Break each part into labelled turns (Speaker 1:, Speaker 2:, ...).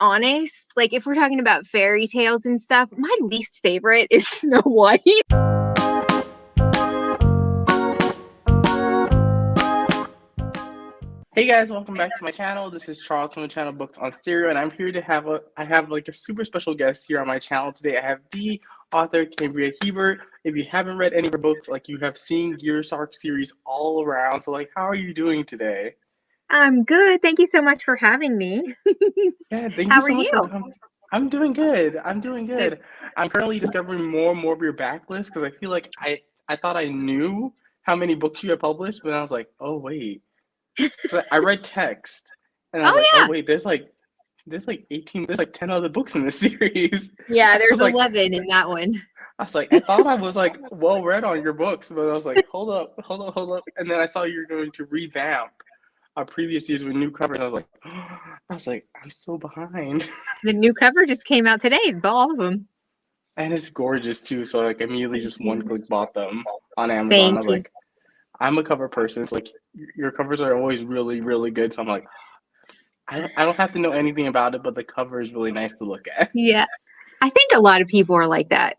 Speaker 1: honest, like if we're talking about fairy tales and stuff, my least favorite is Snow White.
Speaker 2: Hey guys, welcome back to my channel. This is Charles from the channel Books on Stereo, and I'm here to I have like a super special guest here on my channel today. I have the author Cambria Hebert. If you haven't read any of her books, like you have seen Werewolf Series all around. So like, how are you doing today?
Speaker 1: I'm good. Thank you so much for having me.
Speaker 2: Yeah, thank you
Speaker 1: How are
Speaker 2: so much
Speaker 1: you?
Speaker 2: for coming. I'm doing good. I'm doing good. I'm currently discovering more and more of your backlist because I feel like I thought I knew how many books you had published, but I was like, oh wait. Because I read text, and I was
Speaker 1: Oh
Speaker 2: like, oh
Speaker 1: yeah.
Speaker 2: wait, there's like 18, there's like 10 other books in this series.
Speaker 1: Yeah,
Speaker 2: I
Speaker 1: there's
Speaker 2: was like,
Speaker 1: 11 in that one.
Speaker 2: I thought I was like well read on your books, but I was like, hold up, and then I saw you were going to revamp our previous years with new covers. I'm so behind,
Speaker 1: The new cover just came out today, all of them.
Speaker 2: and it's gorgeous too. So like immediately just one click bought them on Amazon. I
Speaker 1: Thank
Speaker 2: was
Speaker 1: you.
Speaker 2: like, I'm a cover person, so like your covers are always really good. So I'm like, I don't have to know anything about it, but the cover is really nice to look at.
Speaker 1: Yeah, I think a lot of people are like that.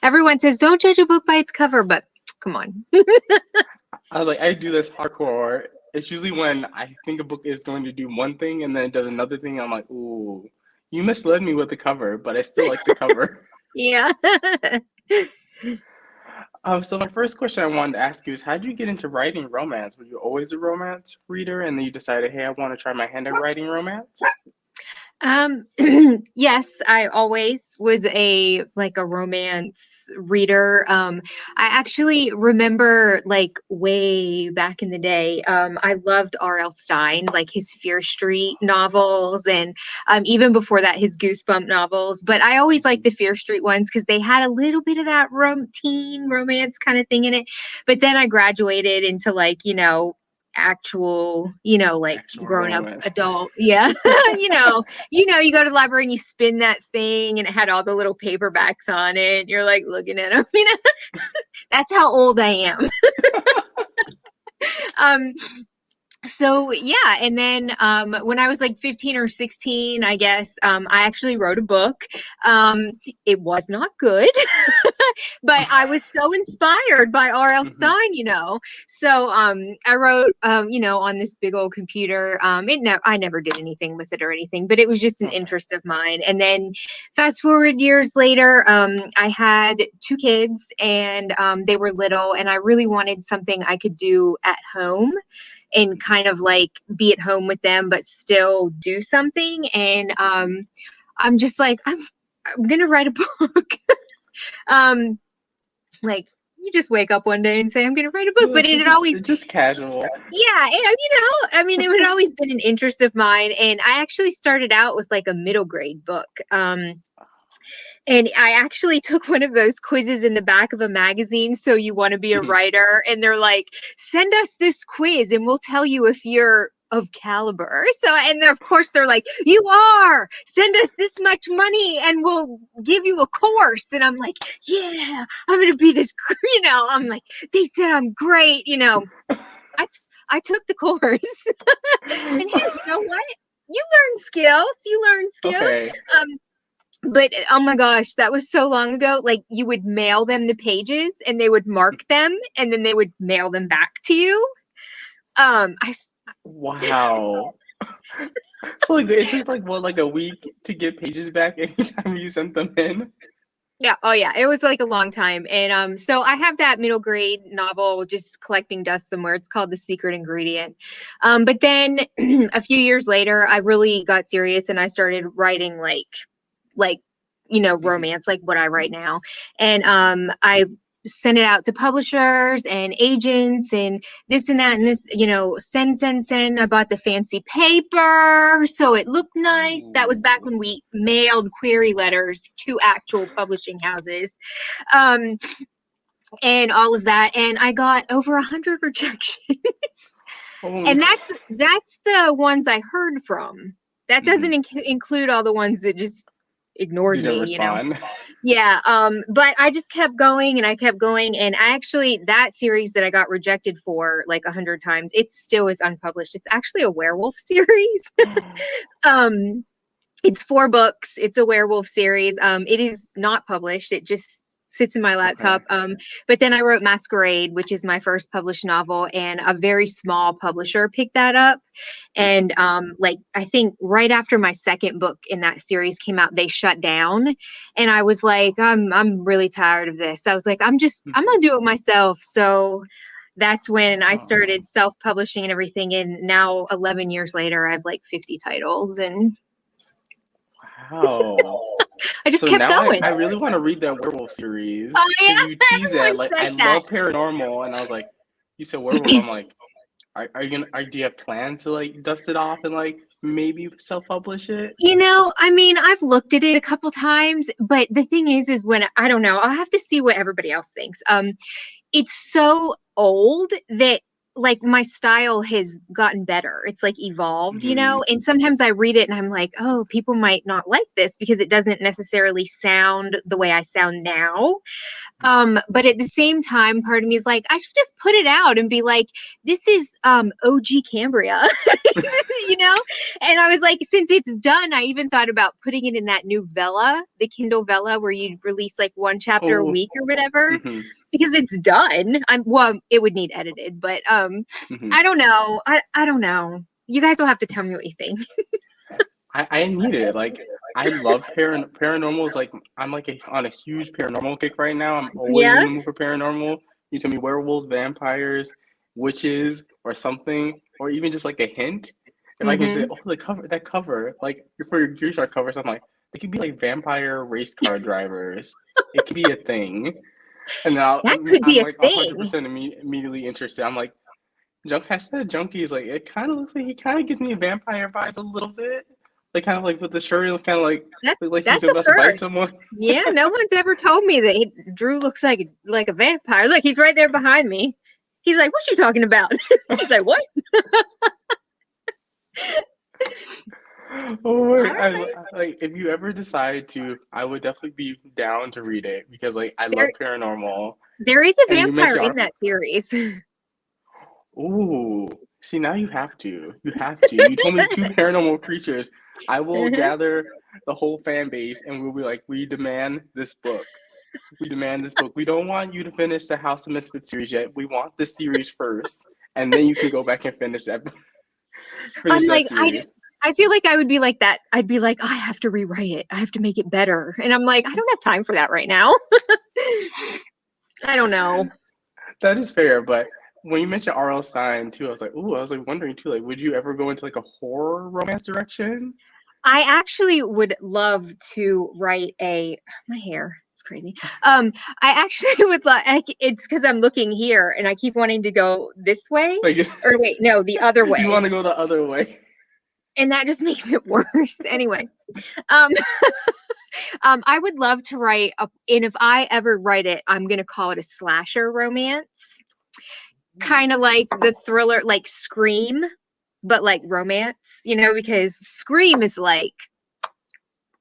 Speaker 1: Everyone says don't judge a book by its cover, but come on.
Speaker 2: I was like, I do this hardcore. It's usually when I think a book is going to do one thing and then it does another thing. I'm like, ooh, you misled me with the cover, but I still like the cover.
Speaker 1: Yeah.
Speaker 2: So my first question I wanted to ask you is, how did you get into writing romance? Were you always a romance reader, and then you decided, hey, I want to try my hand at writing romance?
Speaker 1: Um, yes, I always was a romance reader. I actually remember like way back in the day, I loved R.L. Stine, like his Fear Street novels, and even before that, his Goosebump novels. But I always liked the Fear Street ones because they had a little bit of that teen romance kind of thing in it. But then I graduated into actual, like
Speaker 2: Actual
Speaker 1: grown up
Speaker 2: romance.
Speaker 1: adult. Yeah. You go to the library and you spin that thing and it had all the little paperbacks on it. You're like looking at them, that's how old I am. Um, so yeah, and then when I was like 15 or 16, I guess, I actually wrote a book. Um, it was not good, but I was so inspired by R.L.
Speaker 2: Mhm.
Speaker 1: Stine. So I wrote, on this big old computer. I never did anything with it or anything, but it was just an
Speaker 2: Okay.
Speaker 1: interest of mine. And then fast forward years later, I had two kids, and they were little, and I really wanted something I could do at home and kind of like be at home with them, but still do something. And I'm just like, I'm gonna write a book. um, like you just wake up one day and say, I'm gonna write a book, but it had always,
Speaker 2: It's just casual.
Speaker 1: yeah, and I mean, it had always been an interest of mine. And I actually started out with like a middle grade book. And I actually took one of those quizzes in the back of a magazine. So you want to be a
Speaker 2: Mhm.
Speaker 1: writer, and they're like, send us this quiz and we'll tell you if you're of caliber. So, and of course they're like, you are, send us this much money and we'll give you a course. And I'm like, yeah, I'm going to be this, I'm like, they said I'm great. I, I took the course and hey, you know what? You learn skills.
Speaker 2: Okay.
Speaker 1: Um, but oh my gosh, that was so long ago. Like you would mail them the pages and they would mark them and then they would mail them back to you. I
Speaker 2: Wow. So like it took like what, like a week to get pages back anytime you sent them in?
Speaker 1: Yeah, oh yeah, it was like a long time. And so I have that middle grade novel just collecting dust somewhere. It's called The Secret Ingredient. But then a few years later, I really got serious and I started writing like
Speaker 2: Mhm.
Speaker 1: romance, like what I write now. And I sent it out to publishers and agents and this and that and this, send. I bought the fancy paper so it looked nice. That was back
Speaker 2: Ooh.
Speaker 1: when we mailed query letters to actual publishing houses. Um, and all of that. And I got over 100 rejections.
Speaker 2: Holy.
Speaker 1: And that's the ones I heard from. That
Speaker 2: Mhm.
Speaker 1: doesn't include all the ones that just ignored
Speaker 2: Didn't
Speaker 1: me.
Speaker 2: respond.
Speaker 1: Yeah, but I just kept going and I kept going, and I actually, that series that I got rejected for like 100 times, it still is unpublished. It's actually a werewolf series. um It's 4 books. It's a werewolf series. It is not published. It just sits in my
Speaker 2: Okay.
Speaker 1: laptop. But then I wrote Masquerade, which is my first published novel, and a very small publisher picked that up. And like I think right after my second book in that series came out, they shut down. And I was like, I'm really tired of this. I was like, I'm
Speaker 2: Mhm.
Speaker 1: gonna do it myself. So that's when I
Speaker 2: Oh,
Speaker 1: started self-publishing and everything. And now 11 years later, I have like 50 titles and
Speaker 2: wow.
Speaker 1: I just
Speaker 2: So
Speaker 1: kept
Speaker 2: now
Speaker 1: going.
Speaker 2: I really want to read that Werewolf
Speaker 1: Oh
Speaker 2: series
Speaker 1: yeah,
Speaker 2: because you tease it.
Speaker 1: everyone
Speaker 2: Like, I
Speaker 1: says that.
Speaker 2: love paranormal, and I was like, you said werewolf. I'm like, are you gonna? Do you have plans to like dust it off and like maybe self-publish it?
Speaker 1: I mean, I've looked at it a couple times, but the thing is when I don't know, I'll have to see what everybody else thinks. It's so old that like my style has gotten better. It's like evolved,
Speaker 2: Hmm.
Speaker 1: and sometimes I read it and I'm like, oh, people might not like this because it doesn't necessarily sound the way I sound now. But at the same time, part of me is like, I should just put it out and be like, this is OG Cambria, you know? And I was like, since it's done, I even thought about putting it in that new Vella, the Kindle Vella, where you release like one chapter a
Speaker 2: Oh.
Speaker 1: week or whatever,
Speaker 2: Hmm.
Speaker 1: because it's done. Well, it would need edited, but
Speaker 2: Hmm.
Speaker 1: I don't know. I don't know. You guys will have to tell me what you think.
Speaker 2: I need it. Like, I love paranormal. Is like, I'm like on a huge paranormal kick right now. I'm always
Speaker 1: Yeah.
Speaker 2: in the mood for paranormal. You tell me werewolves, vampires, witches, or something, or even just like a hint. If I can say,
Speaker 1: Mm-hmm.
Speaker 2: oh, that cover, like for your Gear Shark cover, something like they could be like vampire race car drivers. It could be a thing, and then
Speaker 1: That could be
Speaker 2: I'm
Speaker 1: a
Speaker 2: like
Speaker 1: thing.
Speaker 2: 100% immediately interested. I'm like, Junkie is like, it kind of looks like he kind of gives me vampire vibes a little bit. Like, kind of like with the shirt, kind of like
Speaker 1: That
Speaker 2: look like he's
Speaker 1: that's a
Speaker 2: about to bite
Speaker 1: first.
Speaker 2: someone.
Speaker 1: Yeah, no one's ever told me that Drew looks like a vampire. Look, he's right there behind me. He's like, "What you talking about?" He's like, "What?"
Speaker 2: Oh
Speaker 1: All
Speaker 2: my,
Speaker 1: right.
Speaker 2: like if you ever decide to, I would definitely be down to read it because like I
Speaker 1: There
Speaker 2: love paranormal.
Speaker 1: there is a
Speaker 2: And you
Speaker 1: vampire
Speaker 2: mentioned,
Speaker 1: in that series.
Speaker 2: ooh, see now you have to, you have to. You told me two paranormal creatures. I will
Speaker 1: Uh-huh.
Speaker 2: gather the whole fan base and we'll be like, we demand this book. We demand this book. We don't want you to finish the House of Misfits series yet. We want this series first, and then you can go back and finish that
Speaker 1: I'm
Speaker 2: finish
Speaker 1: like,
Speaker 2: that series.
Speaker 1: I feel like I would be like that. I'd be like, I have to rewrite it. I have to make it better. And I'm like, I don't have time for that right now. I don't know.
Speaker 2: That is fair, but when you mentioned R.L. Stein too, I was like, ooh, I was like wondering too, like, would you ever go into like a horror romance direction?
Speaker 1: I actually would love to write a my hair. It's crazy. I actually would like it's because I'm looking here and I keep wanting to go this way.
Speaker 2: Like,
Speaker 1: Or wait, no, the other
Speaker 2: you
Speaker 1: way.
Speaker 2: want to go the other way?
Speaker 1: And that just makes it worse. Anyway, um, I would love to write and if I ever write it, I'm gonna call it a slasher romance. Kind of like the thriller, like Scream, but like romance, because Scream is like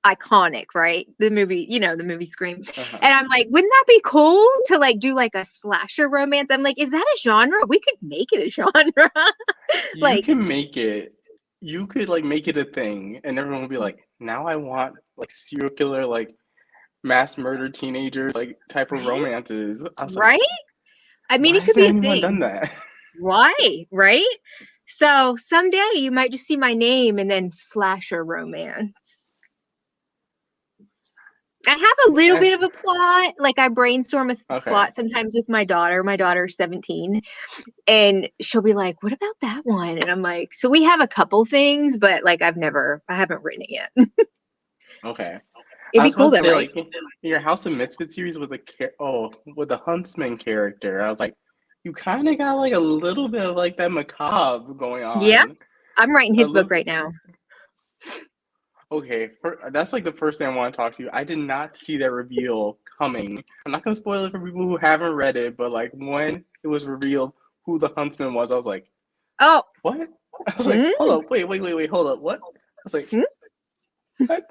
Speaker 1: iconic, right? The movie, the movie Scream.
Speaker 2: Uh-huh.
Speaker 1: And I'm like, wouldn't that be cool to like do like a slasher romance? I'm like, is that a genre? We could make it a genre.
Speaker 2: You
Speaker 1: Like,
Speaker 2: can make it. You could like make it a thing, and everyone will be like, now I want like serial killer, like mass murder teenagers, like type of
Speaker 1: right?
Speaker 2: romances. I was like,
Speaker 1: Right? I mean,
Speaker 2: why
Speaker 1: it could
Speaker 2: hasn't
Speaker 1: be a
Speaker 2: anyone done
Speaker 1: thing.
Speaker 2: that?
Speaker 1: Why? Right? So someday you might just see my name and then slasher romance. I have a little
Speaker 2: I,
Speaker 1: bit of a plot. Like I brainstorm a
Speaker 2: okay.
Speaker 1: plot sometimes with my daughter. My daughter's 17 and she'll be like, "What about that one?" And I'm like, "So we have a couple things, but like I haven't written it yet."
Speaker 2: Okay.
Speaker 1: It'd
Speaker 2: I
Speaker 1: be
Speaker 2: was about
Speaker 1: cool
Speaker 2: to
Speaker 1: though,
Speaker 2: say
Speaker 1: right?
Speaker 2: like in your House of Misfits series with with the Huntsman character. I was like, you kind of got like a little bit of like that macabre going
Speaker 1: Yeah,
Speaker 2: on.
Speaker 1: I'm writing
Speaker 2: A
Speaker 1: his book
Speaker 2: little.
Speaker 1: right now.
Speaker 2: Okay, that's like the first thing I want to talk to you. I did not see that reveal coming. I'm not gonna spoil it for people who haven't read it, but like when it was revealed who the Huntsman was, I was like,
Speaker 1: Oh,
Speaker 2: what? I was like,
Speaker 1: hmm?
Speaker 2: hold up, wait, hold up, what? I was like,
Speaker 1: Hmm?
Speaker 2: what?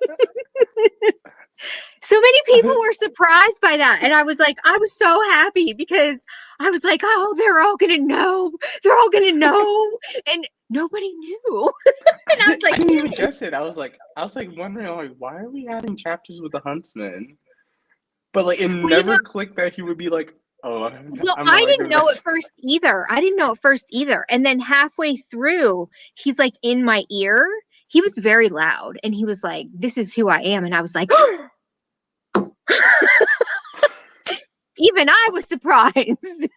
Speaker 1: So many people were surprised by that. And I was like, I was so happy because I was like, oh, they're all going to know. They're all going to know. And nobody knew. And I was
Speaker 2: I
Speaker 1: like,
Speaker 2: didn't even
Speaker 1: dang.
Speaker 2: guess it. I was like wondering, like, why are we having chapters with the huntsman? But like, it
Speaker 1: Well,
Speaker 2: never clicked that he would be like, oh,
Speaker 1: well,
Speaker 2: I'm no
Speaker 1: I
Speaker 2: longer
Speaker 1: didn't know at
Speaker 2: this.
Speaker 1: first either. I didn't know at first either. And then halfway through, he's like in my ear. He was very loud and he was like, this is who I am. And I was like, even I was surprised.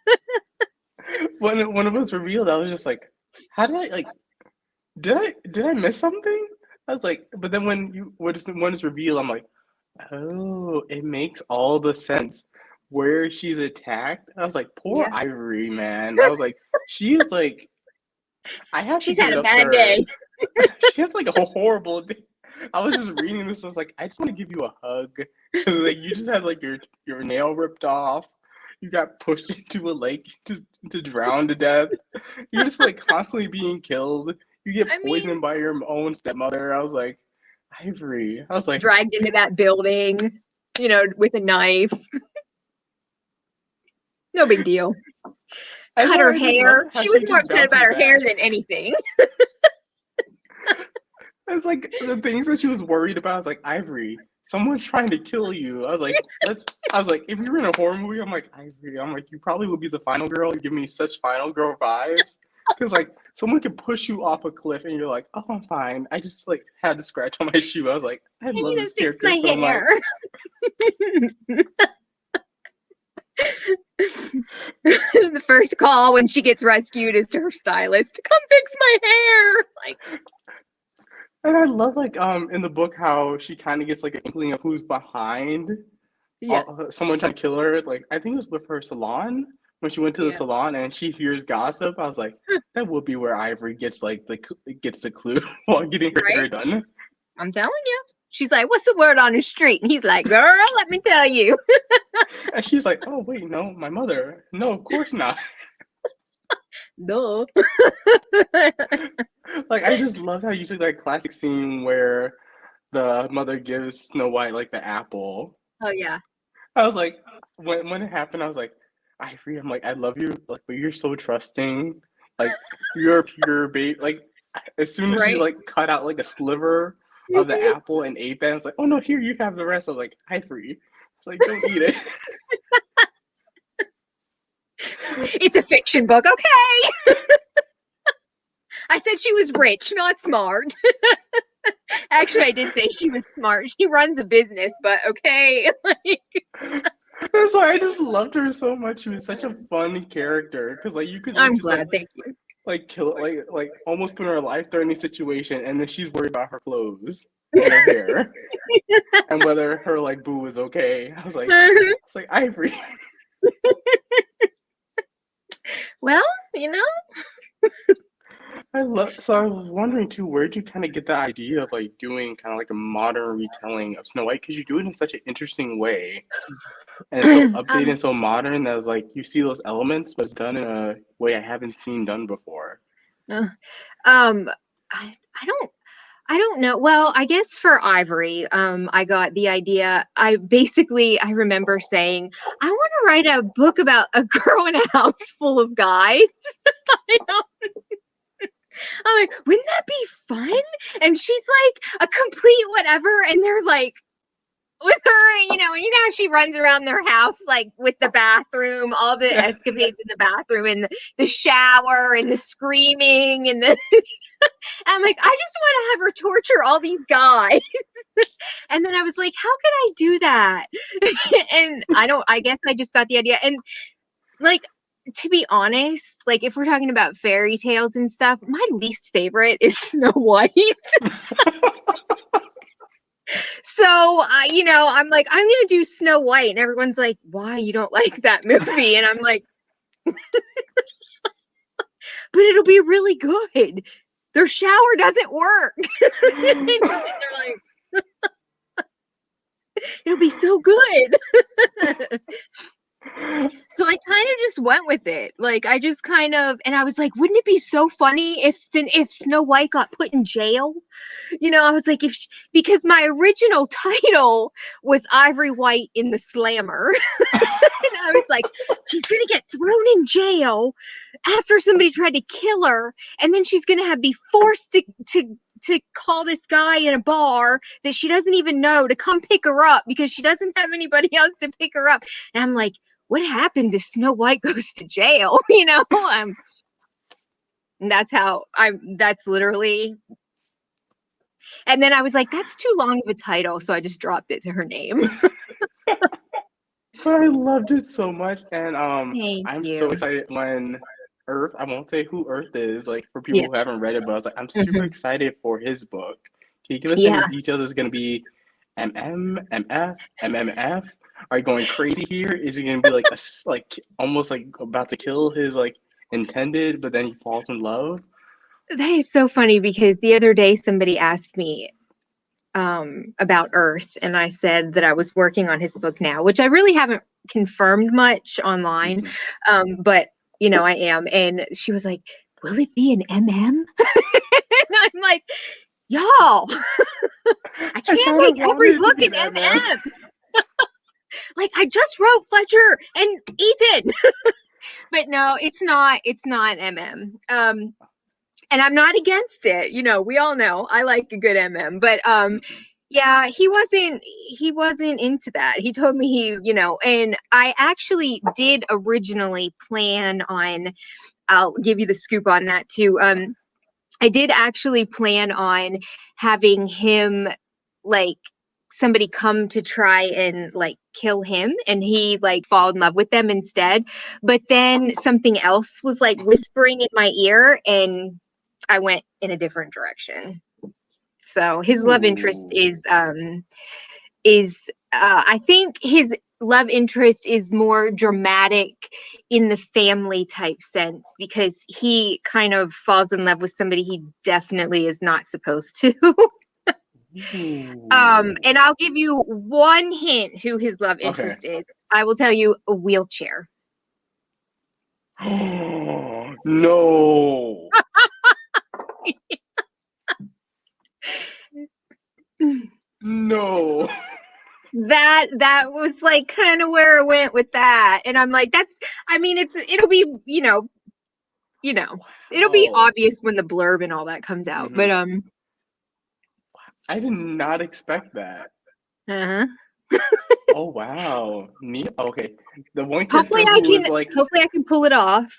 Speaker 2: When it was revealed, I was just like, how did I like? Did I miss something? I was like, but then when it's revealed, I'm like, oh, it makes all the sense. Where she's attacked, I was like, poor
Speaker 1: Yeah.
Speaker 2: Ivory, man. I was like, she is like, I have to
Speaker 1: She's
Speaker 2: give
Speaker 1: had
Speaker 2: it
Speaker 1: a
Speaker 2: up to
Speaker 1: bad
Speaker 2: her.
Speaker 1: day.
Speaker 2: She has like a horrible day. I was just reading this. I was like, I just want to give you a hug because like you just had like your nail ripped off. You got pushed into a lake to drown to death. You're just like constantly being killed. You get
Speaker 1: I mean,
Speaker 2: poisoned by your own stepmother. I was like, Ivory. I was like,
Speaker 1: dragged into that building, with a knife. No big deal. Cut her
Speaker 2: I just love
Speaker 1: hair.
Speaker 2: how
Speaker 1: She was
Speaker 2: she
Speaker 1: more
Speaker 2: just
Speaker 1: upset about
Speaker 2: bounces
Speaker 1: her hair
Speaker 2: back.
Speaker 1: than anything.
Speaker 2: It's like the things that she was worried about. I was like, Ivory, someone's trying to kill you. I was like, if you were in a horror movie, I'm like, Ivory, I'm like, you probably would be the final girl. You give me such final girl vibes. Because like someone could push you off a cliff and you're like, oh, I'm fine. I just like had to scratch on my shoe. I was like, I
Speaker 1: I
Speaker 2: love
Speaker 1: need to
Speaker 2: this
Speaker 1: fix
Speaker 2: character
Speaker 1: my
Speaker 2: so much.
Speaker 1: hair. The first call when she gets rescued is to her stylist. Come fix my hair. Like,
Speaker 2: And I love like in the book how she kind of gets like an inkling of who's behind
Speaker 1: yeah,
Speaker 2: someone trying to kill her. Like I think it was with her salon when she went to the
Speaker 1: yeah.
Speaker 2: salon and she hears gossip. I was like, that would be where Ivory gets like gets the clue while getting her
Speaker 1: Right?
Speaker 2: hair done.
Speaker 1: I'm telling you. She's like, what's the word on the street? And he's like, girl, let me tell you.
Speaker 2: And she's like, oh wait, no, my mother. No, of course not.
Speaker 1: Duh.
Speaker 2: Like I just loved how you took that classic scene where the mother gives Snow White like the apple.
Speaker 1: Oh, yeah.
Speaker 2: I was like, when it happened, I was like, Ivory, I'm like, I love you, like, but you're so trusting. Like, you're a pure babe. Like, as soon as she
Speaker 1: Right?
Speaker 2: like cut out like a sliver of the apple and ate that, it's like, oh no, here you have the rest. I was like, Ivory. It's like, don't eat it.
Speaker 1: It's a fiction book. Okay. I said she was rich, not smart. Actually, I did say she was smart. She runs a business, but okay.
Speaker 2: That's why I just loved her so much. She was such a fun character because like you could like
Speaker 1: I'm
Speaker 2: just
Speaker 1: glad. Thank you.
Speaker 2: like kill like almost put her in a life threatening situation, and then she's worried about her clothes and her hair and whether her like boo is okay. I was like, it's like Ivory.
Speaker 1: Well,
Speaker 2: So I was wondering too, where'd you kind of get the idea of like doing kind of like a modern retelling of Snow White? Because you do it in such an interesting way, and it's so updated and so modern that it's like you see those elements, but it's done in a way I haven't seen done before.
Speaker 1: um, I don't know. Well, I guess for Ivory, I got the idea. I remember saying, I want to write a book about a girl in a house full of guys. I'm like, wouldn't that be fun? And she's like a complete whatever, and they're like with her, she runs around their house like with the bathroom, all the
Speaker 2: Yeah.
Speaker 1: escapades in the bathroom, and the shower, and the screaming, and the. I'm like, I just want to have her torture all these guys. And then I was like, how can I do that? And I guess I just got the idea. And like, to be honest, like if we're talking about fairy tales and stuff, my least favorite is Snow White. So, I'm like, I'm going to do Snow White. And everyone's like, why you don't like that movie? And I'm like, but it'll be really good. Their shower doesn't work. And they're like, it'll be so good. So I kind of just went with it. Like I just kind of, and I was like, wouldn't it be so funny if Snow White got put in jail? I was like, because my original title was Ivory White in the Slammer. And I was like, she's gonna get thrown in jail after somebody tried to kill her, and then she's gonna be forced to call this guy in a bar that she doesn't even know to come pick her up because she doesn't have anybody else to pick her up. And I'm like, what happens if Snow White goes to jail? And that's literally. And then I was like, that's too long of a title, so I just dropped it to her name.
Speaker 2: But I loved it so much, and
Speaker 1: Thank
Speaker 2: I'm so
Speaker 1: you.
Speaker 2: excited when Earth. I won't say who Earth is, like for people
Speaker 1: Yeah.
Speaker 2: who haven't read it, but I was like, I'm super
Speaker 1: Mhm.
Speaker 2: excited for his book. Can you give us any
Speaker 1: Yeah.
Speaker 2: details? Is it gonna be MF, MMF? Are you going crazy here? Is he gonna be like like almost like about to kill his like intended, but then he falls in love?
Speaker 1: That is so funny because the other day somebody asked me about Earth, and I said that I was working on his book now, which I really haven't confirmed much online,
Speaker 2: Mhm.
Speaker 1: but I am. And she was like, "Will it be an MM?" And I'm like, "Y'all, I
Speaker 2: I
Speaker 1: can't
Speaker 2: kind of
Speaker 1: make every
Speaker 2: wanted it to
Speaker 1: book
Speaker 2: be
Speaker 1: an
Speaker 2: an MM.
Speaker 1: MM. Like I just wrote Fletcher and Ethan, but no, it's not. It's not MM. And I'm not against it. We all know I like a good MM, but
Speaker 2: Mhm.
Speaker 1: yeah, he wasn't into that. He told me and I actually did originally plan on. I'll give you the scoop on that too. I did actually plan on having him like somebody come to try and like kill him and he like fall in love with them instead. But then something else was like whispering in my ear and I went in a different direction. So his love interest
Speaker 2: Ooh.
Speaker 1: is I think his love interest is more dramatic in the family type sense because he kind of falls in love with somebody he definitely is not supposed to.
Speaker 2: Ooh.
Speaker 1: And I'll give you one hint who his love
Speaker 2: Okay.
Speaker 1: interest is. I will tell you a wheelchair.
Speaker 2: No. No.
Speaker 1: That was like kind of where I went with that. And I'm like, I mean, it'll be, you know, it'll be
Speaker 2: Wow.
Speaker 1: obvious when the blurb and all that comes out.
Speaker 2: Hmm.
Speaker 1: But
Speaker 2: I did not expect that.
Speaker 1: uh-huh.
Speaker 2: Oh wow. Neat. Okay. The one
Speaker 1: Hopefully
Speaker 2: character
Speaker 1: I
Speaker 2: who
Speaker 1: can
Speaker 2: is like,
Speaker 1: hopefully I can pull it off.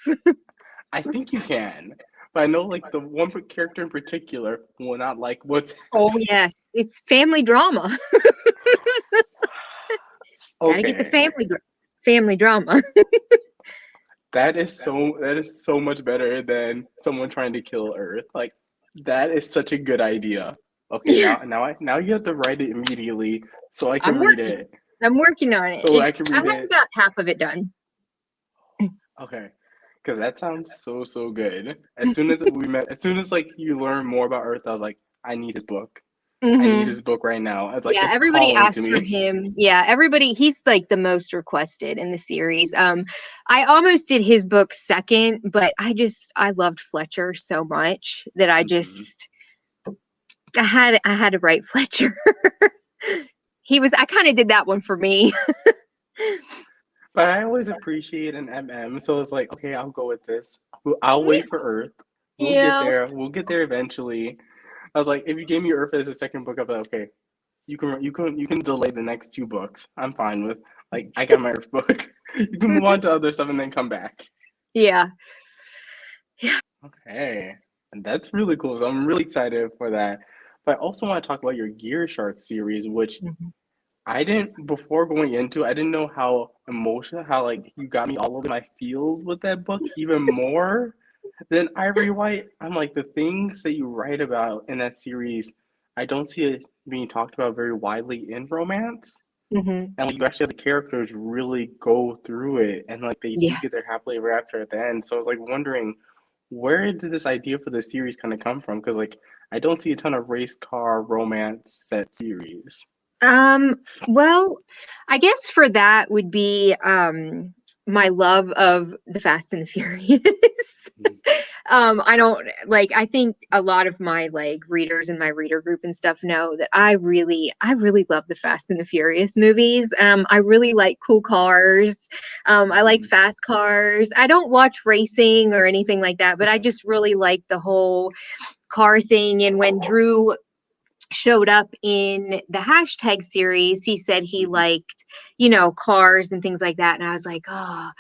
Speaker 2: I think you can, but I know like the one character in particular will not like what's
Speaker 1: Oh yes, it's family drama. Got to get the
Speaker 2: okay.
Speaker 1: family drama.
Speaker 2: That is so much better than someone trying to kill Earth. Like that is such a good idea. Okay,
Speaker 1: Yeah,
Speaker 2: now you have to write it immediately so I can
Speaker 1: I'm
Speaker 2: read
Speaker 1: working.
Speaker 2: it.
Speaker 1: I'm working on it.
Speaker 2: So I
Speaker 1: It's
Speaker 2: can
Speaker 1: I
Speaker 2: read
Speaker 1: have
Speaker 2: it.
Speaker 1: about half of it done.
Speaker 2: Okay. Because that sounds so good. As soon as like you learn more about Earth, I was like, I need his book. I need
Speaker 1: Hmm.
Speaker 2: his book right now. It's like
Speaker 1: Yeah,
Speaker 2: it's
Speaker 1: everybody
Speaker 2: calling to
Speaker 1: asks for
Speaker 2: me.
Speaker 1: him. Yeah, everybody. He's like the most requested in the series. I almost did his book second, but I loved Fletcher so much that
Speaker 2: Mhm.
Speaker 1: I had to write Fletcher. I kind of did that one for me.
Speaker 2: But I always appreciate an MM, so it's like, okay, I'll go with this. I'll
Speaker 1: Yeah.
Speaker 2: wait for Earth. We'll get
Speaker 1: Yeah.
Speaker 2: there. We'll get there eventually. I was like, if you gave me Earth as a second book, I'd be like, okay, you can delay the next two books. I'm fine with like I got my Earth book. You can move on to other stuff and then come back.
Speaker 1: Yeah.
Speaker 2: Okay, and that's really cool. So I'm really excited for that. But I also want to talk about your Gear Shark series, which
Speaker 1: Mhm.
Speaker 2: I didn't before going into. I didn't know how emotional, how like you got me all over my feels with that book even more than Ivory White. I'm like the things that you write about in that series, I don't see it being talked about very widely in romance.
Speaker 1: Mhm.
Speaker 2: And like, you actually have the characters really go through it, and like they do
Speaker 1: Yeah.
Speaker 2: get their happily ever after at the end. So I was like wondering, where did this idea for the series kind of come from? Because like I don't see a ton of race car romance set series.
Speaker 1: Well, I guess for that would be my love of the Fast and the Furious. I don't like, I think a lot of my like readers in my reader group and stuff know that I really love the Fast and the Furious movies. I really like cool cars. I like
Speaker 2: Mhm.
Speaker 1: fast cars. I don't watch racing or anything like that, but I just really like the whole car thing. And when Drew showed up in the hashtag series, he said he
Speaker 2: Mhm.
Speaker 1: liked, cars and things like that. And I was like, oh,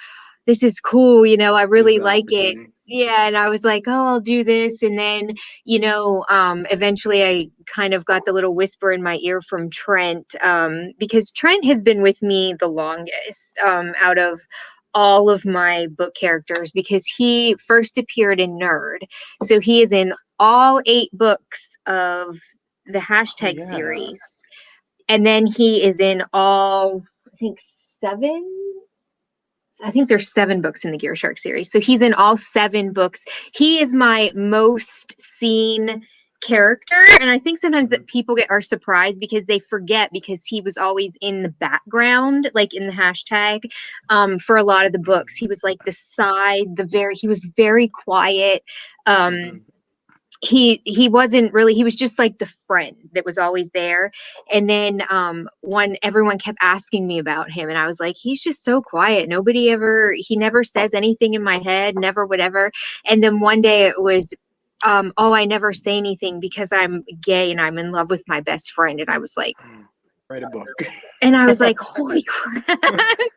Speaker 1: this is cool. I
Speaker 2: This is
Speaker 1: really
Speaker 2: an
Speaker 1: like it.
Speaker 2: opportunity.
Speaker 1: Yeah. And I was like, oh, I'll do this. And then, eventually I kind of got the little whisper in my ear from Trent, because Trent has been with me the longest, out of all of my book characters, because he first appeared in Nerd. So he is in all 8 books of the
Speaker 2: Oh
Speaker 1: hashtag
Speaker 2: yeah.
Speaker 1: series. And then he is in all, I think, 7. I think there's 7 books in the Gear Shark series. So he's in all 7 books. He is my most seen character. And I think sometimes
Speaker 2: Mhm.
Speaker 1: that people are surprised because they forget, because he was always in the background, like in the hashtag, for a lot of the books. He was like the side, he was very quiet. Um,
Speaker 2: Mhm.
Speaker 1: he wasn't really, he was just like the friend that was always there. And then one everyone kept asking me about him, and I was like, he's just so quiet, he never says anything in my head, never whatever. And then one day it was, oh, I never say anything because I'm gay and I'm in love with my best friend. And I was like,
Speaker 2: Write a book.
Speaker 1: holy crap.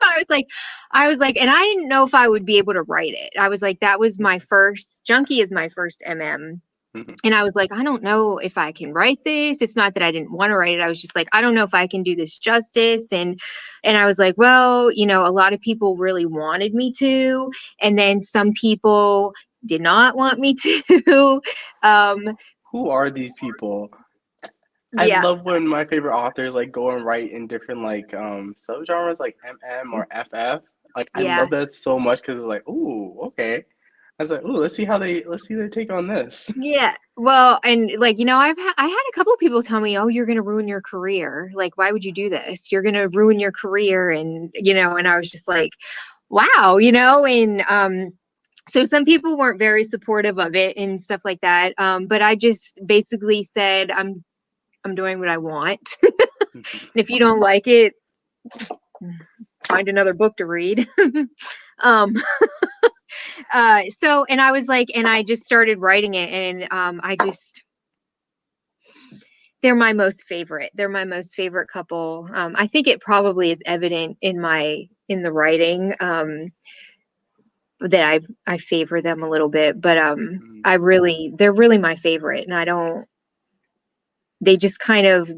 Speaker 1: I was like, and I didn't know if I would be able to write it. I was like, that was my first, Junkie is my first MM.
Speaker 2: Mhm.
Speaker 1: And I was like, I don't know if I can write this. It's not that I didn't want to write it. I was just like, I don't know if I can do this justice. And I was like, well, a lot of people really wanted me to, and then some people did not want me to. um,
Speaker 2: Who are these people? I
Speaker 1: yeah,
Speaker 2: love when my favorite authors like go and write in different like subgenres like MM or FF. Like I
Speaker 1: yeah.
Speaker 2: love that so much because it's like, ooh, okay. I was like, ooh, let's see their take on this.
Speaker 1: Yeah. Well, and like, I had a couple of people tell me, "Oh, you're going to ruin your career. Like, why would you do this? You're going to ruin your career." And I was just like, "Wow," and so some people weren't very supportive of it and stuff like that. But I just basically said, I'm doing what I want. And if you don't like it, find another book to read. um and I was like, and I just started writing it, and I just they're my most favorite couple. I think it probably is evident in the writing, that I favor them a little bit, but
Speaker 2: Mhm.
Speaker 1: they're really my favorite. And I don't they just kind of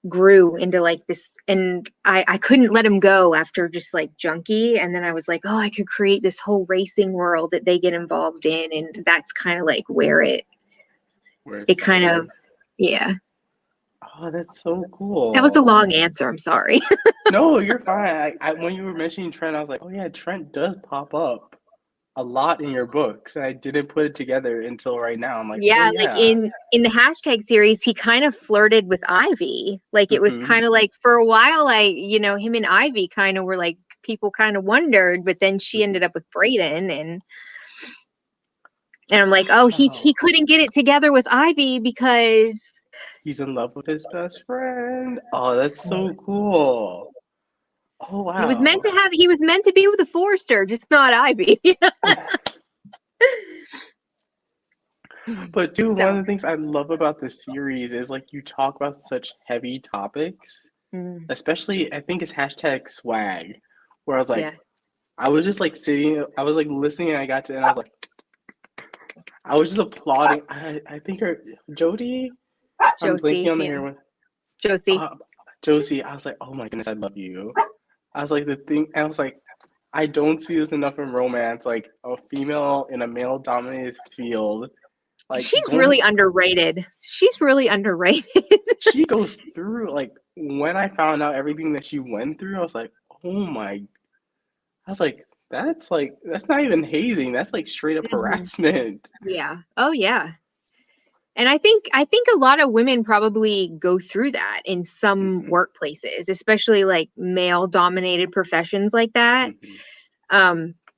Speaker 1: grew into like this, and I couldn't let them go after just like Junkie. And then I was like, oh, I could create this whole racing world that they get involved in, and that's kind of like where
Speaker 2: Where it
Speaker 1: it kind of,
Speaker 2: started.
Speaker 1: yeah.
Speaker 2: Oh, that's so
Speaker 1: That was a
Speaker 2: cool.
Speaker 1: long answer, I'm sorry.
Speaker 2: No, you're fine. When you were mentioning Trent, I was like, oh yeah, Trent does pop up a lot in your books, and I didn't put it together until right now. I'm like, oh
Speaker 1: Yeah, like
Speaker 2: yeah.
Speaker 1: in the hashtag series, he kind of flirted with Ivy. Like it was
Speaker 2: Hmm.
Speaker 1: kind of like, for a while, him and Ivy kind of were like, people kind of wondered, but then she ended up with Brayden. And I'm like, oh, he
Speaker 2: Wow.
Speaker 1: couldn't get it together with Ivy because
Speaker 2: He's in love with his best friend. Oh, that's so cool. Oh wow.
Speaker 1: he was meant to be with a Forester, just not Ivy.
Speaker 2: But dude, one of
Speaker 1: So,
Speaker 2: the things I love about this series is like you talk about such heavy topics,
Speaker 1: mm,
Speaker 2: especially I think it's hashtag swag, where
Speaker 1: yeah,
Speaker 2: I was just like sitting, I was like listening, and I got to, and I was like, I was just applauding. I think her Jody, I'm blinking
Speaker 1: Josie,
Speaker 2: on the
Speaker 1: yeah,
Speaker 2: hair one.
Speaker 1: Josie.
Speaker 2: Uh, Josie, I was like, oh my goodness, I love you. I was like the thing, I was like, I don't see this enough in romance, like a female in a male-dominated field, like
Speaker 1: She's
Speaker 2: going.
Speaker 1: really underrated. She's really underrated.
Speaker 2: She goes through like when I found out everything that she went through, I was like, oh my. I was like that's not even hazing. That's like straight up
Speaker 1: Mhm.
Speaker 2: harassment.
Speaker 1: Yeah. Oh yeah. And I think a lot of women probably go through that in some
Speaker 2: Hmm.
Speaker 1: workplaces, especially like male dominated professions like that.
Speaker 2: Hmm.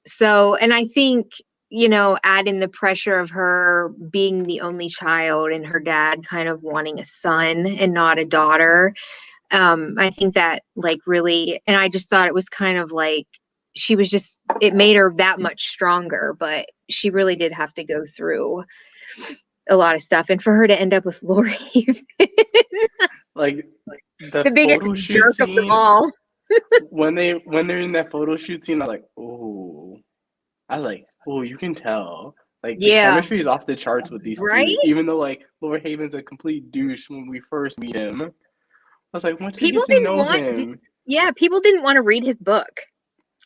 Speaker 1: So, and I think, you know, add in the pressure of her being the only child and her dad kind of wanting a son and not a daughter. I think that like really, and I just thought it was kind of like she was just, it made her that much stronger, but she really did have to go through a lot of stuff. And for her to end up with Lori,
Speaker 2: Like the
Speaker 1: the biggest
Speaker 2: photo shoot
Speaker 1: jerk of them
Speaker 2: scene
Speaker 1: all.
Speaker 2: when they're in that photo shoot scene, I was like, oh, you can tell. Like the
Speaker 1: Yeah,
Speaker 2: chemistry is off the charts with these two,
Speaker 1: right?
Speaker 2: even though like Lord Haven's a complete douche when we first meet him. I was like, once we
Speaker 1: People
Speaker 2: get to
Speaker 1: didn't
Speaker 2: know
Speaker 1: want,
Speaker 2: him,
Speaker 1: yeah, people didn't want to read his book.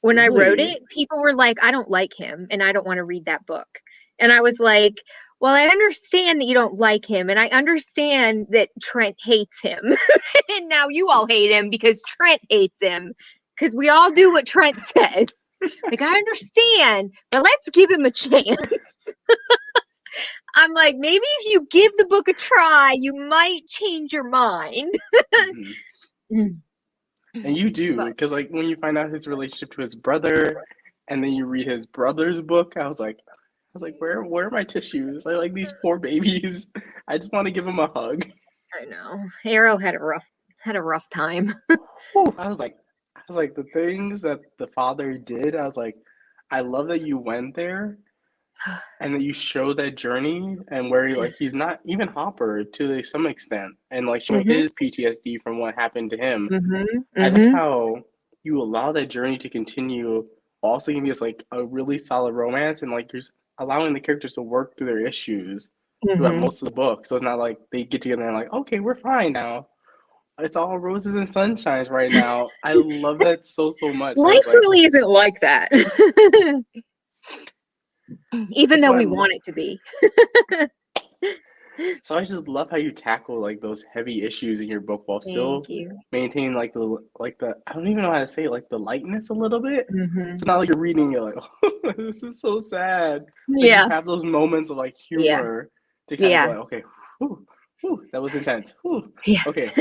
Speaker 1: When I wrote
Speaker 2: really,
Speaker 1: it, people were like, I don't like him and I don't want to read that book. And I was like, well, I understand that you don't like him and I understand that Trent hates him. And now you all hate him because Trent hates him because we all do what Trent says. Like, I understand, but let's give him a chance. I'm like, maybe if you give the book a try, you might change your mind.
Speaker 2: mhm. And you do,
Speaker 1: But
Speaker 2: because like when you find out his relationship to his brother, and then you read his brother's book, I was like, where are my tissues? I like these poor babies. I just want to give them a hug.
Speaker 1: I know Arrow had a rough time.
Speaker 2: Whew. I was like the things that the father did. I was like, I love that you went there and that you show that journey and where he's not even Hopper to some extent and like showing
Speaker 1: Mm-hmm.
Speaker 2: his PTSD from what happened to him.
Speaker 1: Mm-hmm.
Speaker 2: I like
Speaker 1: Mm-hmm.
Speaker 2: how you allow that journey to continue while also giving us like a really solid romance and like you're allowing the characters to work through their issues throughout
Speaker 1: Mm-hmm.
Speaker 2: most of the book. So it's not like they get together and like, okay, we're fine now. It's all roses and sunshines right now. I love that so much. I was
Speaker 1: Life
Speaker 2: like,
Speaker 1: really isn't like that. Even though
Speaker 2: so
Speaker 1: we want it to be.
Speaker 2: so I just love how you tackle like those heavy issues in your book while
Speaker 1: Thank
Speaker 2: still
Speaker 1: you.
Speaker 2: maintaining like the I don't even know how to say it, like the lightness a little bit.
Speaker 1: Mm-hmm.
Speaker 2: It's not like you're reading it like, oh, this is so sad. Like you
Speaker 1: Yeah.
Speaker 2: have those moments of like
Speaker 1: Yeah.
Speaker 2: humor to kind of go
Speaker 1: Yeah.
Speaker 2: like, okay, whew, whew, that was intense. Whew,
Speaker 1: Yeah.
Speaker 2: okay,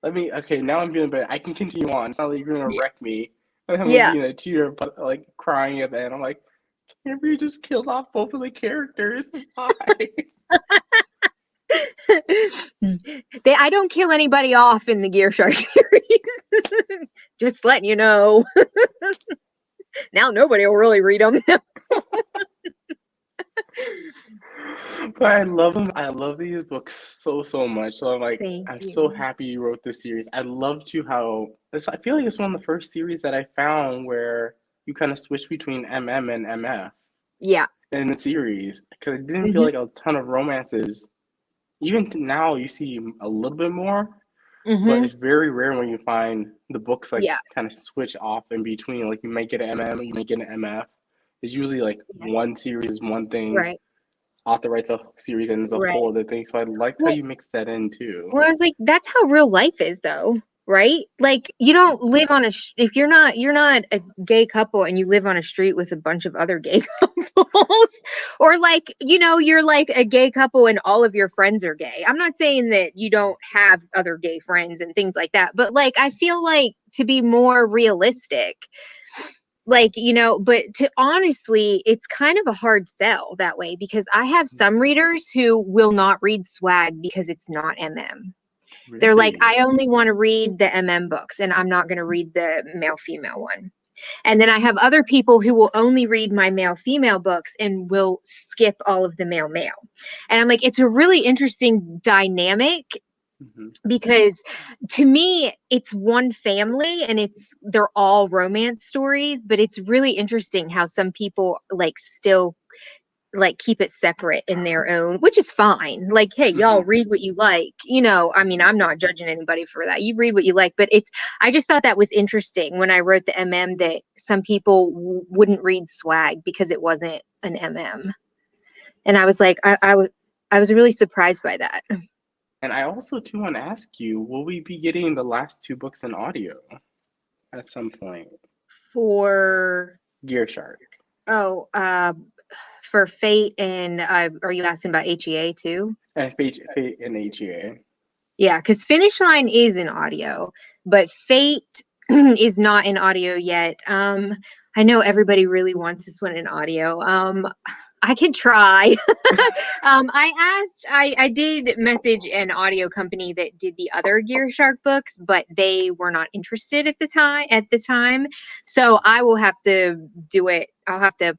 Speaker 2: okay, now I'm feeling better. I can continue on. It's not like you're gonna wreck me. And I'm gonna
Speaker 1: Yeah.
Speaker 2: be in a tear, but like crying at the end. I'm like, can't we just kill off both of the characters? Why?
Speaker 1: I don't kill anybody off in the Gear Shark series. Just letting you know. Now nobody will really read them.
Speaker 2: But I love them. I love these books so much. So I'm like,
Speaker 1: Thank
Speaker 2: I'm so
Speaker 1: you.
Speaker 2: happy you wrote this series. I love to how this. I feel like it's one of the first series that I found where you kind of switch between MM and MF
Speaker 1: Yeah.
Speaker 2: in the series because it didn't feel
Speaker 1: Mm-hmm.
Speaker 2: like a ton of romances. Even now, you see a little bit more, but
Speaker 1: Mm-hmm.
Speaker 2: it's very rare when you find the books like
Speaker 1: Yeah.
Speaker 2: kind of switch off in between. Like you might get an MM, you might get an MF. It's usually like
Speaker 1: Yeah.
Speaker 2: one series is one thing,
Speaker 1: Right.
Speaker 2: author writes a series and it's a
Speaker 1: Right.
Speaker 2: whole other thing. So I liked how
Speaker 1: Well,
Speaker 2: you mixed that in too.
Speaker 1: Well, I was like, that's how real life is, though, right? Like, you don't live on if you're not a gay couple and you live on a street with a bunch of other gay couples, or like, you know, you're like a gay couple and all of your friends are gay. I'm not saying that you don't have other gay friends and things like that, but like, I feel like to be more realistic, like, you know, but to honestly, it's kind of a hard sell that way because I have some readers who will not read swag because it's not MM. They're like,
Speaker 2: Really?
Speaker 1: I only want to read the MM books and I'm not going to read the male female one. And then I have other people who will only read my male female books and will skip all of the male male. And I'm like, it's a really interesting dynamic
Speaker 2: Hmm.
Speaker 1: because to me it's one family and they're all romance stories, but it's really interesting how some people like still like keep it separate in their own, which is fine. Like, hey,
Speaker 2: Hmm.
Speaker 1: y'all read what you like. You know, I mean,
Speaker 2: Hmm.
Speaker 1: I'm not judging anybody for that. You read what you like, but I just thought that was interesting when I wrote the MM that some people wouldn't read swag because it wasn't an MM. And I was like, I was really surprised by that.
Speaker 2: And I also too want to ask you, will we be getting the last two books in audio at some point?
Speaker 1: For,
Speaker 2: Gear Shark
Speaker 1: oh, for Fate and are you asking about HEA too?
Speaker 2: and Fate and HEA.
Speaker 1: Yeah, because Finish Line is in audio, but Fate is not in audio yet. I know everybody really wants this one in audio. I can try. I did message an audio company that did the other Gear Shark books, but they were not interested at the time. So I will have to do it. I'll have to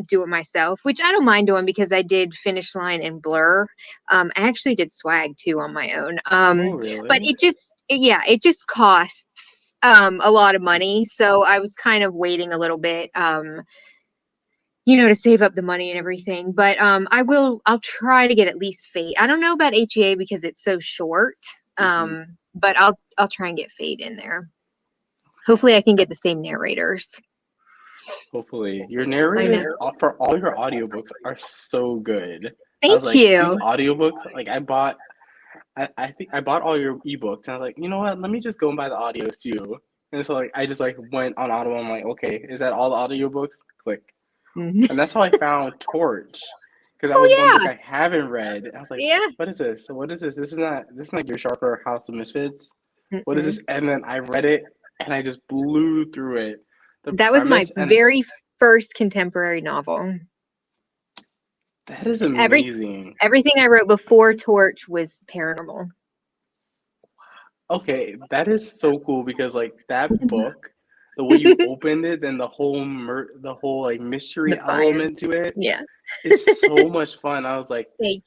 Speaker 1: do it myself, which I don't mind doing because I did Finish Line and Blur. I actually did Swag too on my own.
Speaker 2: Oh,
Speaker 1: But
Speaker 2: really?
Speaker 1: it just costs a lot of money. So I was kind of waiting a little bit. To save up the money and everything. But I'll try to get at least Fate. I don't know about HEA because it's so short.
Speaker 2: Hmm.
Speaker 1: But I'll try and get Fate in there. Hopefully I can get the same narrators.
Speaker 2: Hopefully. Your
Speaker 1: I
Speaker 2: narrators
Speaker 1: know.
Speaker 2: for all your audiobooks are so good. I was
Speaker 1: Thank
Speaker 2: like, these
Speaker 1: you.
Speaker 2: audiobooks, like I think I bought all your ebooks and I was like, you know what, let me just go and buy the audios too. And so like I just like went on Audible. I'm like, okay, is that all the audiobooks? Click.
Speaker 1: Mhm.
Speaker 2: And that's how I found Torch. Because that was one
Speaker 1: Oh
Speaker 2: book I haven't read. And I was like,
Speaker 1: yeah.
Speaker 2: what is this? What is this? This is not Your Sharper House of Misfits.
Speaker 1: Yeah.
Speaker 2: What is
Speaker 1: Mm-mm.
Speaker 2: this? And then I read it and I just blew through it. The
Speaker 1: That was my
Speaker 2: premise and
Speaker 1: very first contemporary novel.
Speaker 2: that is
Speaker 1: Every
Speaker 2: amazing.
Speaker 1: everything I wrote before Torch was paranormal.
Speaker 2: Okay, that is so cool because like that book, the way you opened it, and the whole like mystery
Speaker 1: Defiant.
Speaker 2: element to it
Speaker 1: Yeah.
Speaker 2: is so much fun.
Speaker 1: Thank
Speaker 2: I was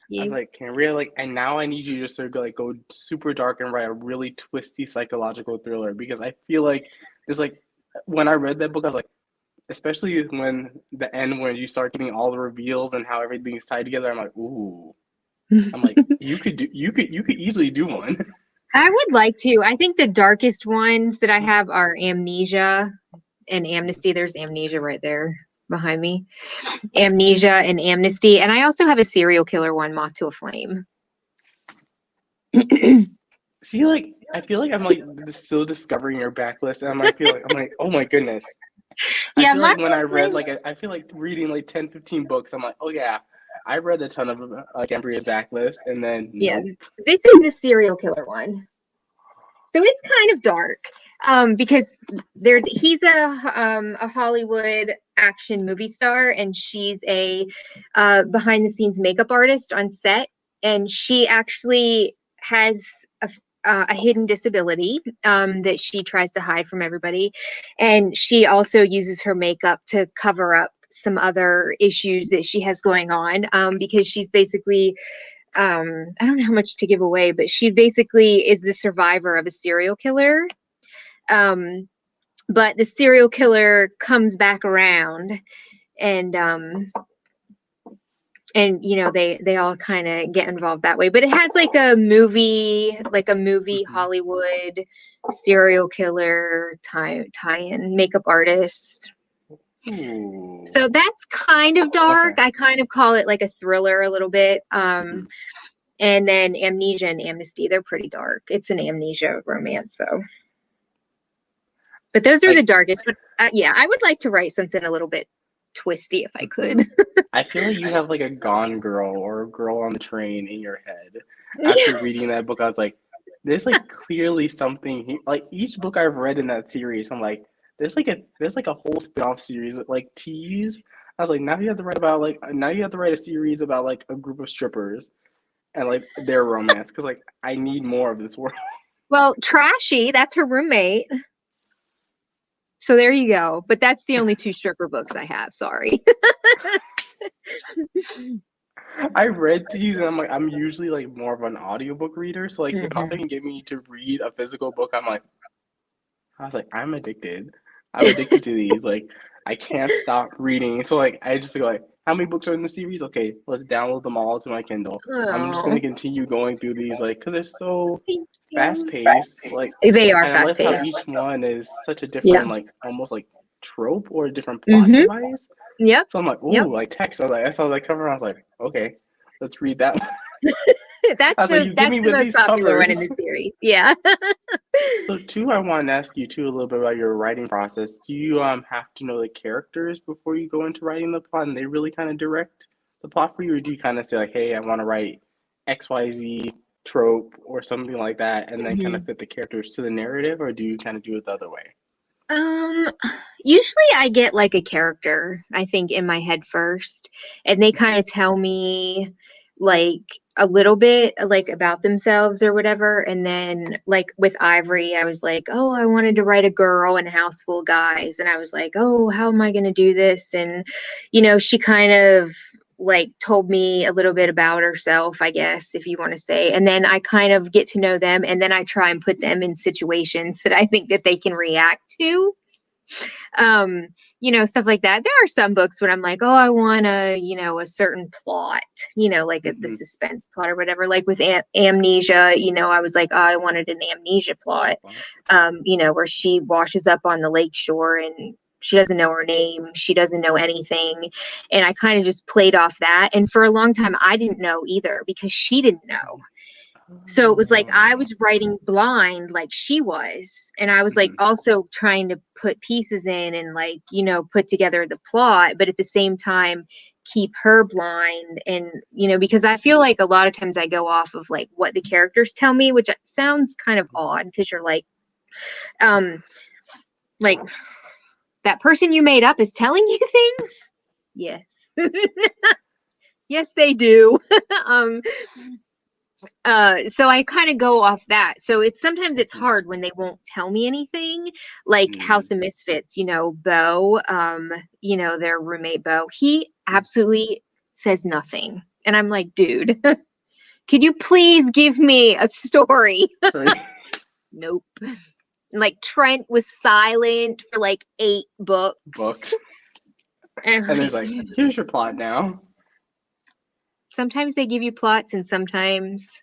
Speaker 1: you.
Speaker 2: like, Cambria, like, and now I need you just to go super dark and write a really twisty psychological thriller because I feel like there's like when I read that book, I was like, especially when the end when you start getting all the reveals and how everything's tied together, I'm like, ooh, I'm like, you could easily do one.
Speaker 1: I would like to. I think the darkest ones that I have are Amnesia and Amnesty. There's Amnesia right there behind me. Amnesia and Amnesty. And I also have a serial killer one, Moth to a Flame.
Speaker 2: See, like, I feel like I'm like still discovering your backlist, and I'm like, oh my goodness. I
Speaker 1: Yeah,
Speaker 2: feel
Speaker 1: Moth
Speaker 2: like
Speaker 1: to
Speaker 2: when I
Speaker 1: a
Speaker 2: read
Speaker 1: Flame.
Speaker 2: like I feel like reading like 10, 15 books. I'm like, oh yeah, I read a ton of Cambria's backlist, and then
Speaker 1: Yeah,
Speaker 2: nope.
Speaker 1: this is the serial killer one. So it's kind of dark because he's a Hollywood action movie star and she's a behind the scenes makeup artist on set, and she actually has a hidden disability that she tries to hide from everybody, and she also uses her makeup to cover up some other issues that she has going on because she's basically I don't know how much to give away, but she basically is the survivor of a serial killer. Um, but the serial killer comes back around, and they all kind of get involved that way. But it has like a movie
Speaker 2: Hmm.
Speaker 1: Hollywood serial killer tie-in makeup artist.
Speaker 2: Ooh.
Speaker 1: So that's kind of dark.
Speaker 2: Okay.
Speaker 1: I kind of call it like a thriller a little bit.
Speaker 2: Hmm.
Speaker 1: And then Amnesia and Amnesty, they're pretty dark. It's an amnesia romance, though. But those are the
Speaker 2: Like,
Speaker 1: darkest. But yeah, I would like to write something a little bit twisty if I
Speaker 2: hmm,
Speaker 1: could.
Speaker 2: I feel like you have like a Gone Girl or a Girl on the Train in your head. After reading that book, I was like, there's like clearly something like each book I've read in that series, I'm like, there's like a whole spin-off series like tease. I was like, now you have to write a series about like a group of strippers and like their romance because like I need more of this world.
Speaker 1: Well, Trashy, that's her roommate. So there you go. But that's the only two stripper books I have. Sorry.
Speaker 2: I read tease and I'm like I'm usually like more of an audiobook reader, so like if author
Speaker 1: Mhm.
Speaker 2: can get me to read a physical book, I was like, I'm addicted. I'm addicted to these. Like, I can't stop reading. So like, I just go like, how many books are in the series? Okay, let's download them all to my Kindle. I'm just
Speaker 1: Oh,
Speaker 2: gonna continue going through these, like, because they're so
Speaker 1: thank
Speaker 2: fast
Speaker 1: you.
Speaker 2: paced. Like,
Speaker 1: They are
Speaker 2: and I
Speaker 1: fast
Speaker 2: love how
Speaker 1: paced.
Speaker 2: each one is such a
Speaker 1: Yeah.
Speaker 2: different, like, almost like trope or a different plot
Speaker 1: Mm-hmm.
Speaker 2: device.
Speaker 1: Yep.
Speaker 2: So I'm like,
Speaker 1: Yep.
Speaker 2: ooh, like text. I saw that cover. I was like, okay, let's read that one. I
Speaker 1: That's
Speaker 2: was like,
Speaker 1: the
Speaker 2: you get
Speaker 1: that's
Speaker 2: me
Speaker 1: the
Speaker 2: with
Speaker 1: most
Speaker 2: these
Speaker 1: popular one in
Speaker 2: covers.
Speaker 1: the series. Yeah.
Speaker 2: So too, I wanted to ask you too a little bit about your writing process. Do you have to know the characters before you go into writing the plot, and they really kind of direct the plot for you, or do you kind of say like, "Hey, I want to write XYZ trope or something like that," and then kind of
Speaker 1: Mhm.
Speaker 2: fit the characters to the narrative, or do you kind of do it the other way?
Speaker 1: Um, Usually I get like a character, I think, in my head first, and they kind of tell me like a little bit like about themselves or whatever. And then like with Ivory, I was like, oh, I wanted to write a girl in a house full of guys. And I was like, oh, how am I going to do this? And, she kind of like told me a little bit about herself, I guess, if you want to say. And then I kind of get to know them, and then I try and put them in situations that I think that they can react to, um stuff like that. There are some books when I'm like, oh, I want a certain plot, like the
Speaker 2: Hmm.
Speaker 1: suspense plot or whatever, like with Amnesia. I was like, oh, I wanted an amnesia plot, where she washes up on the lake shore and she doesn't know her name, she doesn't know anything, and I kind of just played off that. And for a long time I didn't know either because she didn't know. So it was like I
Speaker 2: Oh.
Speaker 1: was writing blind like she was. And I was like
Speaker 2: Hmm.
Speaker 1: also trying to put pieces in and like, put together the plot, but at the same time keep her blind. And, because I feel like a lot of times I go off of like what the characters tell me, which sounds kind of odd because you're um, like that person you made up is telling you things. Yes. Yes, they do. um, so I kind of go off that. So sometimes it's
Speaker 2: Hmm.
Speaker 1: hard when they won't tell me anything. Like
Speaker 2: Hmm.
Speaker 1: House of Misfits, Bo, their roommate Bo, he absolutely says nothing. And I'm like, dude, could you please give me a story?
Speaker 2: Right.
Speaker 1: Nope. Like Trent was silent for like 8 books.
Speaker 2: Books.
Speaker 1: And
Speaker 2: And
Speaker 1: like,
Speaker 2: there's like, here's your plot now.
Speaker 1: sometimes they give you plots and sometimes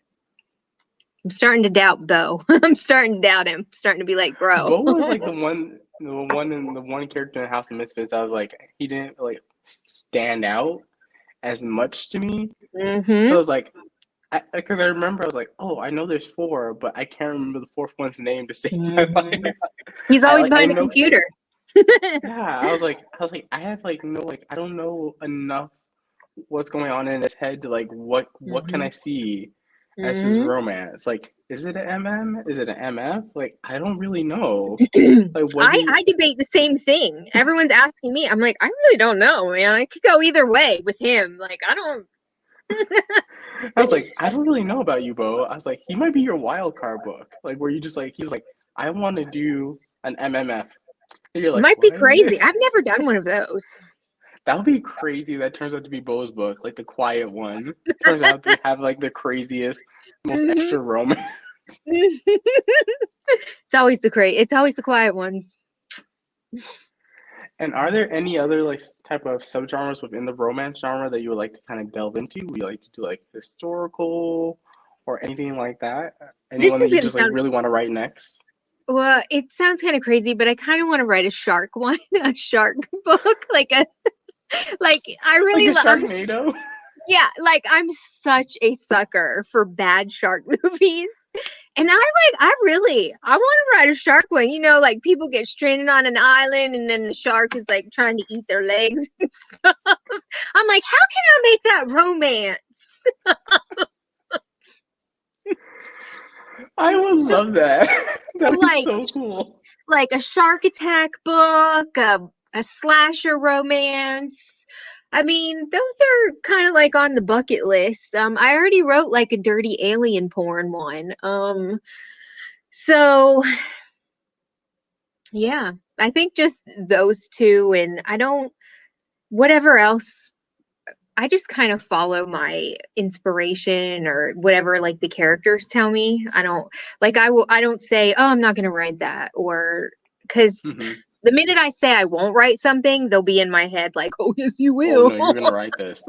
Speaker 1: I'm starting to doubt Bo. I'm starting to doubt him. I'm starting to be like, bro.
Speaker 2: Bo was like the one character in House of Misfits. I was like, he didn't like stand out as much to me. So I
Speaker 1: Hmm.
Speaker 2: was like, because I remember I was like, oh, I know there's four, but I can't remember the fourth one's name to save my life.
Speaker 1: Hmm. He's
Speaker 2: I
Speaker 1: always
Speaker 2: like I
Speaker 1: behind a
Speaker 2: know,
Speaker 1: computer.
Speaker 2: yeah. I was like, I have like no like I don't know enough what's going on in his head to like what can
Speaker 1: Hmm.
Speaker 2: I see as his
Speaker 1: Hmm.
Speaker 2: romance? Like, is it an MM? Is it an MF? Like, I don't really know.
Speaker 1: I
Speaker 2: Like, what do you?
Speaker 1: I debate the same thing. Everyone's asking me. I'm like, I really don't know, man. I could go either way with him. Like, I don't.
Speaker 2: I was like, I don't really know about you, Bo. I was like, he might be your wild card book, like where you just like he's like, I want to do an MMF. And you're like,
Speaker 1: Might be
Speaker 2: what?
Speaker 1: crazy. I've never done one of those.
Speaker 2: That would be crazy. That turns out to be Bo's book, like the quiet one. Turns out to have like the craziest, most
Speaker 1: Hmm.
Speaker 2: extra romance.
Speaker 1: It's always the quiet ones.
Speaker 2: And are there any other like type of subgenres within the romance genre that you would like to kind of delve into? Would you like to do like historical or anything like that?
Speaker 1: This
Speaker 2: Anyone that
Speaker 1: is
Speaker 2: you
Speaker 1: gonna
Speaker 2: just like
Speaker 1: sound
Speaker 2: really want to write next?
Speaker 1: well. It sounds kind of crazy, but I kind of want to write a shark one, a shark book, like I
Speaker 2: Like
Speaker 1: really
Speaker 2: a
Speaker 1: I'm
Speaker 2: Sharknado?
Speaker 1: yeah, like I'm such a sucker for bad shark movies. And I want to ride a shark one. Like people get stranded on an island and then the shark is like trying to eat their legs and stuff. I'm like, how can I make that romance?
Speaker 2: I would
Speaker 1: So,
Speaker 2: love that.
Speaker 1: so
Speaker 2: That'd be so cool.
Speaker 1: like a shark attack book, a slasher romance. I mean, those are kind of like on the bucket list. I already wrote like a dirty alien porn one. So yeah, I think just those two, and I don't, whatever else, I just kind of follow my inspiration or whatever like the characters tell me. I don't like I don't say, "Oh, I'm not going to write that," or cuz
Speaker 2: Hmm.
Speaker 1: the minute I say I won't write something, they'll be in my head like, "Oh, yes you
Speaker 2: Oh
Speaker 1: will."
Speaker 2: no, you're gonna write this.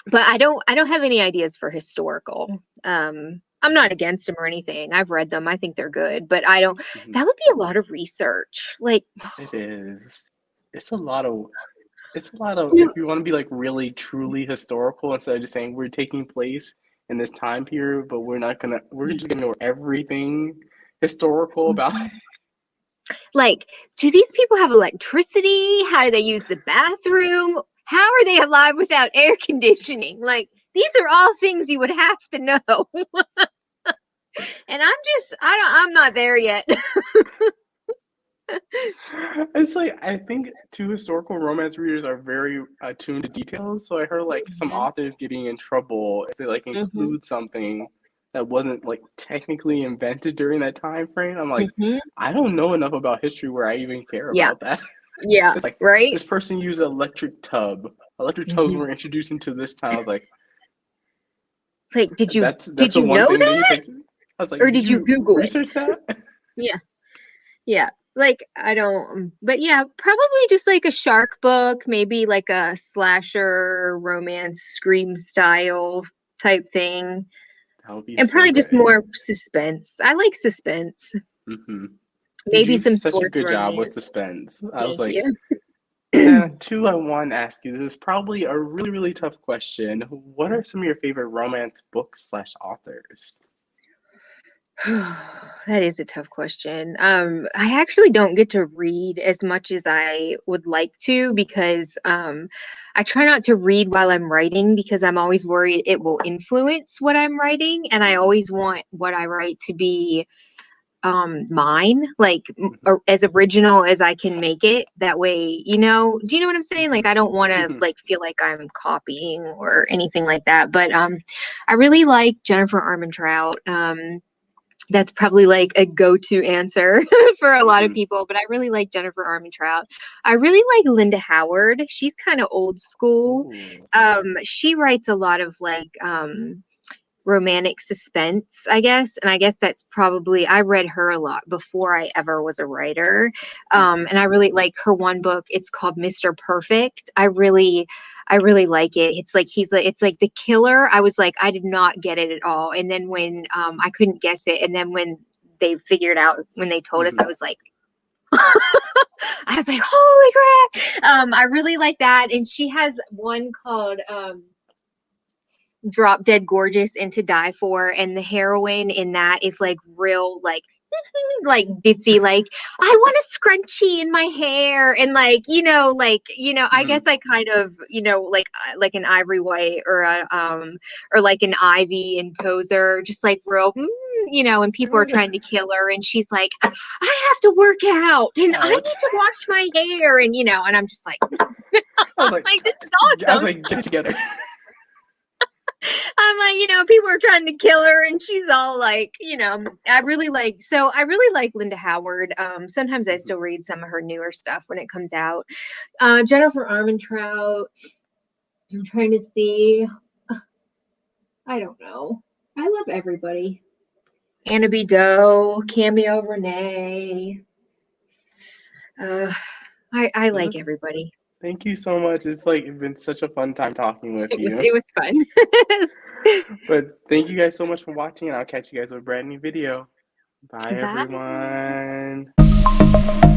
Speaker 1: But I don't have any ideas for historical. I'm not against them or anything. I've read them. I think they're good, but I don't
Speaker 2: Mhm.
Speaker 1: that would be a lot of research. Like,
Speaker 2: It is. It's a lot of. It's a lot of. If you want to be like really truly historical, instead of just saying we're taking place in this time period, but we're not gonna. We're just gonna know everything historical about.
Speaker 1: like, do these people have electricity? How do they use the bathroom? How are they alive without air conditioning? Like, these are all things you would have to know. And I'm not there yet.
Speaker 2: It's like I think two historical romance readers are very attuned to details. So I heard like some
Speaker 1: Hmm.
Speaker 2: authors getting in trouble if they like
Speaker 1: Hmm.
Speaker 2: include something that wasn't like technically invented during that time frame. I'm like,
Speaker 1: Hmm.
Speaker 2: I don't know enough about history where I even care
Speaker 1: Yeah.
Speaker 2: about that.
Speaker 1: Yeah.
Speaker 2: It's like
Speaker 1: Right.
Speaker 2: this person used an electric tub. Electric tubs
Speaker 1: Hmm.
Speaker 2: were introduced into this time. I was like,
Speaker 1: Like,
Speaker 2: that's
Speaker 1: did
Speaker 2: the
Speaker 1: you
Speaker 2: one
Speaker 1: know
Speaker 2: thing that you
Speaker 1: that,
Speaker 2: think. I was like,
Speaker 1: or
Speaker 2: did
Speaker 1: did you
Speaker 2: you
Speaker 1: Google it?
Speaker 2: research that?
Speaker 1: Yeah. Yeah. Like, I don't, but yeah, probably just like a shark book, maybe like a slasher romance scream style type thing.
Speaker 2: That would be
Speaker 1: And
Speaker 2: so
Speaker 1: probably just
Speaker 2: good.
Speaker 1: more suspense. I like suspense.
Speaker 2: Hmm. You
Speaker 1: Maybe
Speaker 2: do
Speaker 1: some
Speaker 2: such a
Speaker 1: sports
Speaker 2: good job with
Speaker 1: romance.
Speaker 2: suspense. I was
Speaker 1: Thank
Speaker 2: like,
Speaker 1: you.
Speaker 2: two, I want to ask you. This is probably a really, really tough question. What are some of your favorite romance books slash authors?
Speaker 1: That is a tough question. I actually don't get to read as much as I would like to because I try not to read while I'm writing because I'm always worried it will influence what I'm writing, and I always want what I write to be mine, like as original as I can make it. That way, do you know what I'm saying? Like I don't want to
Speaker 2: Mhm.
Speaker 1: like feel like I'm copying or anything like that. But I really like Jennifer Armentrout. That's probably like a go-to answer for a lot of
Speaker 2: Mhm.
Speaker 1: people, but I really like Jennifer Armentrout. I really like Linda Howard. She's kind of old school.
Speaker 2: Ooh.
Speaker 1: She writes a lot of like romantic suspense, I guess. And I guess that's probably, I read her a lot before I ever was a writer.
Speaker 2: Mhm.
Speaker 1: And I really like her one book. It's called Mr. Perfect. I really like it. It's like it's like the killer. I was like, I did not get it at all. And then when I couldn't guess it, and then when they figured out when they told us, I
Speaker 2: Mhm.
Speaker 1: was like, I was like, holy crap. I really like that. And she has one called Drop Dead Gorgeous and To Die For, and the heroine in that is like real like ditzy, like I want a scrunchie in my hair, and like I guess
Speaker 2: Mhm.
Speaker 1: I kind of like an Ivory White or a or like an Ivy in Poser, just like real and people are trying to kill her, and she's like, I have to work out and I
Speaker 2: Ouch.
Speaker 1: need to wash my hair, and I'm just like, this is
Speaker 2: I was like,
Speaker 1: like, this is awesome.
Speaker 2: get it together.
Speaker 1: I'm like, people are trying to kill her, and she's all like, I really like Linda Howard. Sometimes I
Speaker 2: Mhm.
Speaker 1: still read some of her newer stuff when it comes out. Jennifer Armentrout. I'm trying to see. I don't know. I love everybody. Anna B. Doe, Cameo Renee. Uh, I
Speaker 2: This
Speaker 1: like
Speaker 2: was,
Speaker 1: everybody.
Speaker 2: thank you so much. It's like been such a fun time talking with
Speaker 1: It was
Speaker 2: you.
Speaker 1: it was fun.
Speaker 2: But thank you guys so much for watching, and I'll catch you guys with a brand new video. Bye,
Speaker 1: Bye.
Speaker 2: everyone.